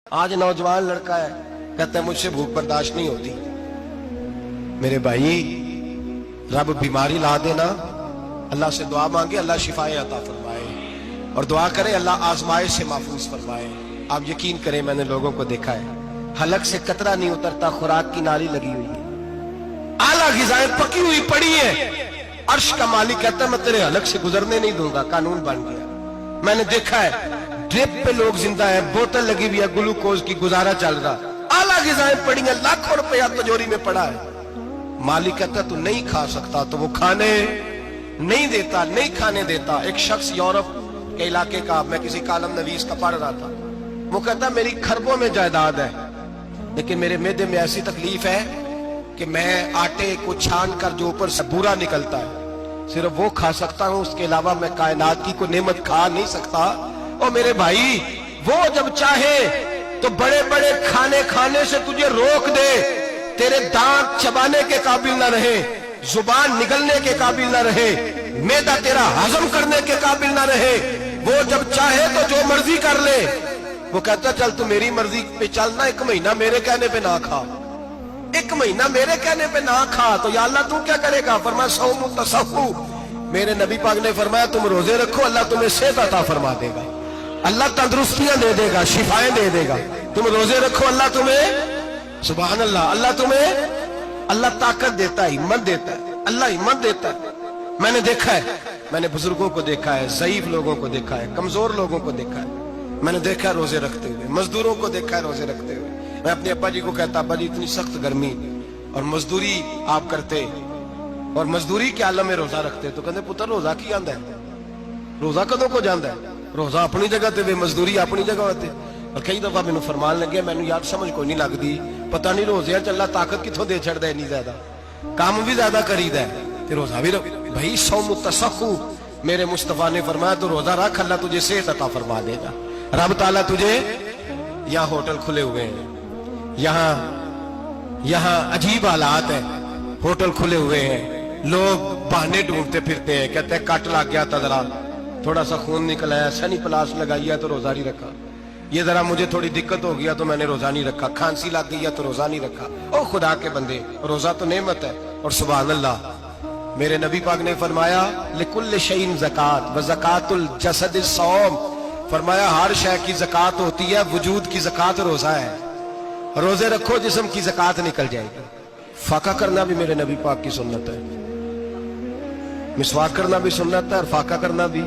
آج نوجوان لڑکا ہے کہتا ہے مجھ سے بھوک برداشت نہیں ہوتی۔ میرے بھائی رب بیماری لا دینا، اللہ سے دعا مانگے اللہ شفائے عطا فرمائے، اور دعا کرے اللہ آزمائش سے محفوظ فرمائے۔ آپ یقین کریں میں نے لوگوں کو دیکھا ہے حلق سے قطرہ نہیں اترتا، خوراک کی نالی لگی ہوئی ہے، اعلیٰ غذائیں پکی ہوئی پڑی ہیں، عرش کا مالک کہتا ہے میں تیرے حلق سے گزرنے نہیں دوں گا، قانون بن گیا۔ میں نے دیکھا ہے ڈرپ پہ لوگ زندہ ہے، بوتل لگی ہوئی ہے، گلوکوز کی، گزارا چل رہا، اعلیٰ غذائیں پڑی ہیں، لاکھوں روپیہ تجوری میں پڑا ہے۔ مالک کہتا ہے تو نہیں کھا سکتا، تو وہ کھانے نہیں دیتا، نہیں کھانے دیتا۔ ایک شخص یورپ کے علاقے کا، میں کسی کالم نویس کا پڑھ رہا تھا، وہ کہتا میری کھربوں میں جائیداد ہے لیکن میرے معدے میں ایسی تکلیف ہے کہ میں آٹے کو چھان کر جو اوپر سے بورا نکلتا ہے صرف وہ کھا سکتا ہوں، اس کے علاوہ میں کائنات کی کوئی نعمت کھا نہیں سکتا۔ اور میرے بھائی وہ جب چاہے تو بڑے بڑے کھانے کھانے سے تجھے روک دے، تیرے دانت چبانے کے قابل نہ رہے، زبان نگلنے کے قابل نہ رہے، معدہ تیرا ہضم کرنے کے قابل نہ رہے، وہ جب چاہے تو جو مرضی کر لے۔ وہ کہتا چل تو میری مرضی پہ چلنا، ایک مہینہ میرے کہنے پہ نہ کھا، ایک مہینہ میرے کہنے پہ نہ کھا، تو یا اللہ تو کیا کرے گا؟ فرمایا صوم تصفو، میرے نبی پاک نے فرمایا تم روزے رکھو، اللہ تمہیں صحت عطا فرما دے گا، اللہ تندرستیاں دے دے گا، شفائیں دے دے گا۔ تم روزے رکھو اللہ تمہیں، سبحان اللہ، اللہ تمہیں، اللہ طاقت دیتا ہے، ہمت دیتا ہے، اللہ ہمت دیتا ہے۔ میں نے دیکھا ہے، میں نے بزرگوں کو دیکھا ہے، ضعیف لوگوں کو دیکھا ہے، کمزور لوگوں کو دیکھا ہے، میں نے دیکھا ہے روزے رکھتے ہوئے، مزدوروں کو دیکھا ہے روزے رکھتے ہوئے۔ میں اپنے ابا جی کو کہتا ابا جی اتنی سخت گرمی اور مزدوری آپ کرتے اور مزدوری کے عالم میں روزہ رکھتے، تو کہتے پتر روزہ کی آندا ہے، روزہ کدوں کو جاندا ہے، روزہ اپنی جگہ تے مزدوری اپنی جگہ ہوتے۔ اور کئی دفعہ مینوں فرمان لگے، مینوں یاد سمجھ کوئی نہیں لگتی، پتہ نہیں روزے چ اللہ طاقت کتوں دے چھڑدا ہے، نہیں زیادہ کام بھی زیادہ کریدا ہے تے روزہ بھی بھائی صوم تصفو، میرے مصطفیٰ نے فرمایا تو روزہ رکھ اللہ تجھے صحت عطا فرما دے گا۔ رب تعالیٰ تجھے، یہاں ہوٹل کھلے ہوئے ہیں، یہاں عجیب حالات ہیں، ہوٹل کھلے ہوئے ہیں، لوگ بہانے ڈھونڈتے پھرتے ہیں، کہتے ہیں کٹ لگ گیا تھا ذرا، تھوڑا سا خون نکل آیا، سنی پلاس لگائی ہے تو روزہ نہیں رکھا، یہ ذرا مجھے تھوڑی دقت ہو گیا تو میں نے روزہ نہیں رکھا، کھانسی لگ گئی ہے تو روزہ نہیں رکھا۔ او خدا کے بندے، روزہ تو نعمت ہے۔ اور سبحان اللہ، میرے نبی پاک نے فرمایا لکل شیء زکات وزکات الجسد الصوم، فرمایا ہر شے کی زکات ہوتی ہے، وجود کی زکات روزہ ہے، روزے رکھو جسم کی زکات نکل جائے گی۔ فاقہ کرنا بھی میرے نبی پاک کی سنت ہے، مسواک کرنا بھی سنت ہے، اور فاقہ کرنا بھی،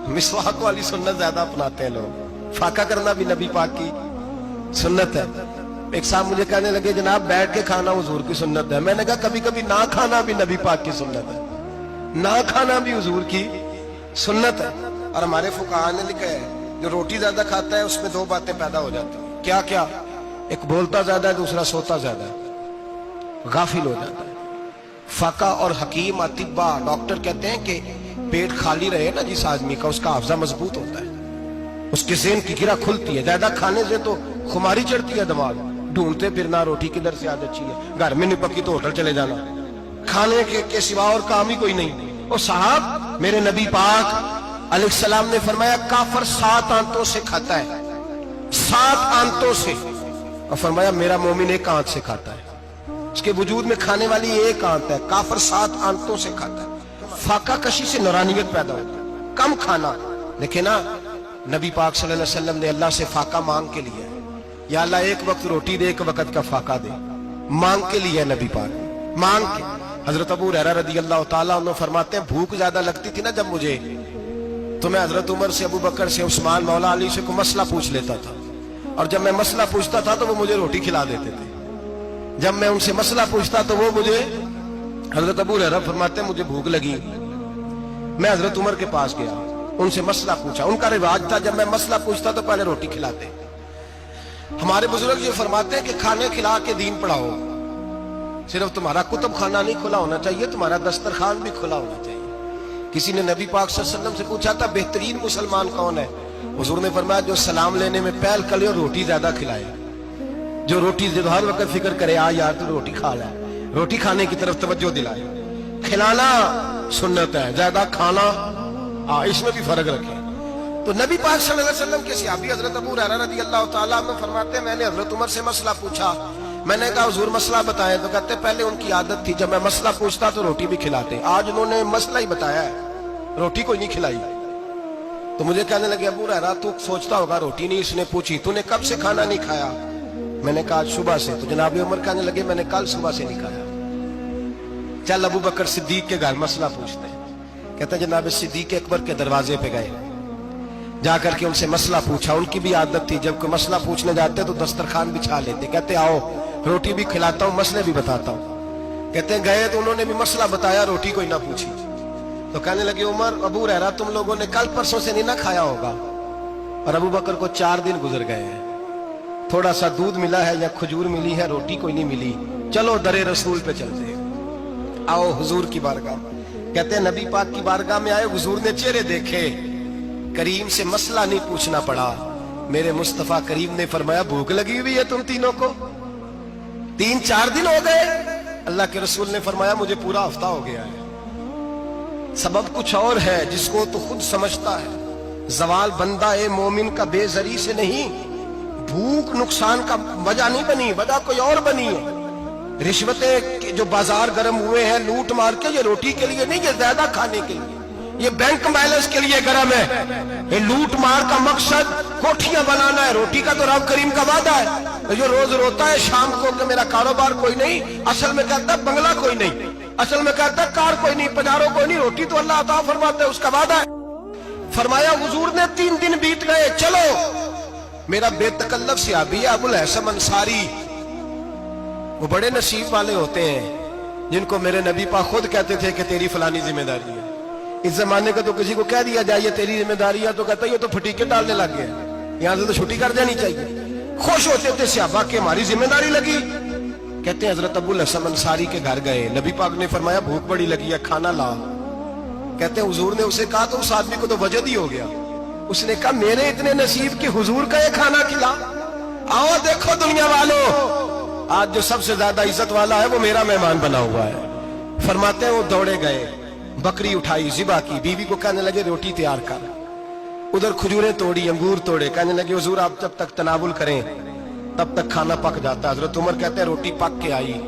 مسواک والی سنت زیادہ اپناتے ہیں لوگ، فاقہ کرنا بھی نبی پاک کی سنت ہے۔ ایک صاحب مجھے کہنے لگے جناب بیٹھ کے کھانا حضور کی سنت ہے، میں نے کہا کبھی کبھی نہ کھانا بھی نبی پاک کی سنت ہے، نہ کھانا بھی حضور کی سنت ہے۔ اور ہمارے فقہاء نے لکھا ہے جو روٹی زیادہ کھاتا ہے اس میں دو باتیں پیدا ہو جاتی ہیں، کیا کیا؟ ایک بولتا زیادہ ہے، دوسرا سوتا زیادہ ہے، غافل ہو جاتا ہے۔ فقہ اور حکیم اطباء ڈاکٹر کہتے ہیں کہ پیٹ خالی رہے نا جس آدمی کا، اس کا حافظہ مضبوط ہوتا ہے، اس کے ذہن کی گرہ کھلتی ہے۔ زیادہ کھانے سے تو خماری چڑھتی ہے، دماغ ڈھونڈتے پھرنا روٹی کدھر سے آج اچھی ہے، گھر میں نہیں پکی تو ہوٹل چلے جانا، کھانے کے سوا اور کام ہی کوئی نہیں۔ اور صاحب میرے نبی پاک علیہ السلام نے فرمایا کافر 7 آنتوں سے کھاتا ہے، 7 آنتوں سے، اور فرمایا میرا مومن 1 آنت سے کھاتا ہے، اس کے وجود میں کھانے والی 1 آنت ہے، کافر 7 آنتوں سے کھاتا ہے۔ فاقہ کشی سے نورانیت پیدا ہوتا ہے، کم کھانا۔ دیکھیں نا نبی پاک صلی اللہ علیہ وسلم نے اللہ سے فاقہ مانگ کے لیا ہے، یا اللہ 1 وقت روٹی دے 1 وقت کا فاقہ دے، مانگ کے لیا ہے نبی پاک، مانگ کے۔ حضرت ابو ہریرہ رضی اللہ تعالیٰ عنہ فرماتے ہیں بھوک زیادہ لگتی تھی نا جب مجھے، تو میں حضرت عمر سے، ابو بکر سے، عثمان، مولا علی سے کوئی مسئلہ پوچھ لیتا تھا، اور جب میں مسئلہ پوچھتا تھا تو وہ مجھے روٹی کھلا دیتے تھے، جب میں ان سے مسئلہ پوچھتا تو وہ مجھے، حضرت ابو ہریرہ فرماتے ہیں مجھے بھوک لگی، میں حضرت عمر کے پاس گیا، ان سے مسئلہ پوچھا، ان کا رواج تھا جب میں مسئلہ پوچھتا تو پہلے روٹی کھلاتے۔ ہمارے بزرگ یہ فرماتے ہیں کہ کھانے کھلا کے دین پڑھاؤ، صرف تمہارا کتب خانہ نہیں کھلا ہونا چاہیے، تمہارا دسترخوان بھی کھلا ہونا چاہیے۔ کسی نے نبی پاک صلی اللہ علیہ وسلم سے پوچھا تھا بہترین مسلمان کون ہے؟ حضور نے فرمایا جو سلام لینے میں پہل کرے اور روٹی زیادہ کھلائے، جو روٹی ہر وقت فکر کرے آ یار تو روٹی کھا لے، روٹی کھانے کی طرف توجہ دلائے۔ کھلانا سنت ہے، زیادہ کھانا اس میں بھی فرق رکھے۔ تو تو نبی پاک صلی اللہ علیہ وسلم کے صحابی حضرت ابو ہریرہ رضی اللہ تعالیٰ عنہ فرماتے ہیں میں نے حضرت عمر سے مسئلہ پوچھا. میں نے کہا حضور مسئلہ بتائیں. تو کہتے پہلے ان کی عادت تھی جب میں مسئلہ پوچھتا تو روٹی بھی کھلاتے. آج انہوں نے مسئلہ ہی بتایا ہے, روٹی کوئی نہیں کھلائی. تو مجھے کہنے لگے ابو ہریرہ تو سوچتا ہوگا روٹی نہیں اس نے پوچھی, تو نے کب سے کھانا نہیں کھایا؟ میں نے کہا آج صبح سے. تو جناب عمر کہنے لگے میں نے کل صبح سے نہیں کھایا. چل ابو بکر صدیق کے گھر مسئلہ پوچھتے ہیں. کہتے ہیں جناب صدیق اکبر کے دروازے پہ گئے, جا کر کے ان سے مسئلہ پوچھا. ان کی بھی عادت تھی جب کوئی مسئلہ پوچھنے جاتے تو دسترخوان بچھا لیتے. کہتے آؤ روٹی بھی کھلاتا ہوں مسئلے بھی بتاتا ہوں. کہتے ہیں گئے تو انہوں نے بھی مسئلہ بتایا, روٹی کوئی نہ پوچھی. تو کہنے لگے عمر ابو ہریرہ تم لوگوں نے کل پرسوں سے نہیں نہ کھایا ہوگا. اور ابو بکر کو 4 دن گزر گئے ہیں, تھوڑا سا دودھ ملا ہے یا کھجور ملی ہے, روٹی کوئی نہیں ملی. چلو در رسول پہ چلتے ہیں, آؤ حضور کی بارگاہ. کہتے ہیں نبی پاک کی بارگاہ میں آئے, حضور نے چہرے دیکھے, کریم سے مسئلہ نہیں پوچھنا پڑا. میرے مصطفیٰ کریم نے فرمایا بھوک لگی ہوئی ہے تم تینوں کو, 3-4 دن ہو گئے. اللہ کے رسول نے فرمایا مجھے پورا ہفتہ ہو گیا ہے. سبب کچھ اور ہے جس کو تو خود سمجھتا ہے. زوال بندہ اے مومن کا بے زری سے نہیں, بھوک نقصان کا وجہ نہیں بنی, وجہ کوئی اور بنی ہے. رشوتیں جو بازار گرم ہوئے ہیں لوٹ مار کے, یہ روٹی کے لیے نہیں, یہ زیادہ کھانے کے لیے, یہ بینک بیلنس کے لیے گرم ہے. یہ لوٹ مار کا مقصد کوٹھیاں بنانا ہے, روٹی کا تو رب کریم کا وعدہ ہے. جو روز روتا ہے شام کو کہ میرا کاروبار کوئی نہیں, اصل میں کہتا ہے بنگلہ کوئی نہیں, اصل میں کہتا ہے کار کوئی نہیں, پجاروں کوئی نہیں, روٹی تو اللہ عطا فرماتا ہے, اس کا وعدہ ہے. فرمایا حضور نے 3 دن بیت گئے, چلو. میرا بے تکلف صحابی ہے ابو الحسن انصاری, وہ بڑے نصیب والے ہوتے ہیں جن کو میرے نبی پاک خود کہتے تھے کہ تیری فلانی ذمہ داری ہے. اس زمانے کا تو کسی کو کہہ دیا جائے یہ تیری ذمہ داری ہے تو کہتا ہے یہ تو پھٹیکے ڈالنے لگ گیا, یہاں سے تو چھٹی کر دینی چاہیے. خوش ہوتے تھے صحابہ کہ ہماری ذمہ داری لگی. کہتے ہیں حضرت ابو الحسن انصاری کے گھر گئے, نبی پاک نے فرمایا بھوک بڑی لگی ہے کھانا لا. کہتے ہیں حضور نے اسے کہا تو اس آدمی کو تو وجد ہی ہو گیا. اس نے کہا میرے اتنے نصیب کہ حضور کا یہ کھانا کھلا. آؤ دیکھو دنیا والوں, آج جو سب سے زیادہ عزت والا ہے وہ میرا مہمان بنا ہوا ہے. فرماتے ہیں وہ دوڑے گئے, بکری اٹھائی, ذبح کی, بیوی کو کہنے لگے روٹی تیار کر. ادھر کھجوریں توڑی, انگور توڑے, کہنے لگے حضور آپ جب تک تناول کریں تب تک کھانا پک جاتا. حضرت عمر کہتے ہیں روٹی پک کے آئی,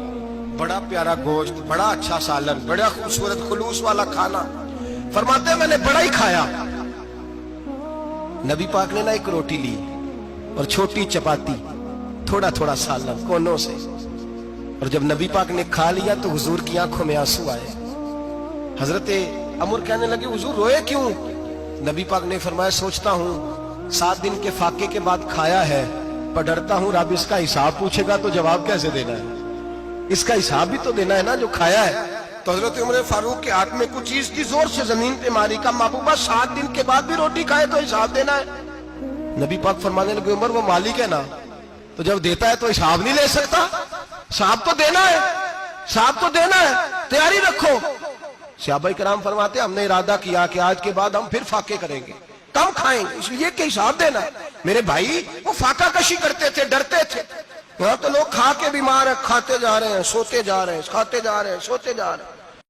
بڑا پیارا گوشت, بڑا اچھا سالن, بڑا خوبصورت خلوص والا کھانا. فرماتے ہیں میں نے بڑا ہی کھایا. نبی پاک نے نہ ایک روٹی لی اور چھوٹی چپاتی, تھوڑا تھوڑا سالن کونوں سے, اور جب نبی پاک نے کھا لیا تو حضور کی آنکھوں میں آنسو آئے. حضرت عمر کہنے لگے حضور روئے کیوں؟ نبی پاک نے فرمایا سوچتا ہوں 7 دن کے فاقے کے بعد کھایا ہے, پر ڈرتا ہوں رب اس کا حساب پوچھے گا تو جواب کیسے دینا ہے, اس کا حساب بھی تو دینا ہے نا جو کھایا ہے. تو حضرت عمر فاروق کے ہاتھ میں کچھ چیز تھی, زور سے زمین پہ ماری, کا محبوبہ 7 دن کے بعد بھی روٹی کھائے تو حساب دینا ہے. نبی پاک فرمانے لگے عمر وہ مالک ہے نا, تو جب دیتا ہے تو حساب نہیں لے سکتا, حساب تو دینا ہے, حساب تو دینا ہے, تیاری رکھو. صحابہ کرام فرماتے ہم نے ارادہ کیا کہ آج کے بعد ہم پھر فاقے کریں گے, کم کھائیں گے, اس لیے کہ حساب دینا ہے. میرے بھائی وہ فاقہ کشی کرتے تھے, ڈرتے تھے. یہاں تو لوگ کھا کے بیمار ہیں, کھاتے جا رہے ہیں, سوتے جا رہے ہیں, کھاتے جا رہے ہیں, سوتے جا رہے ہیں.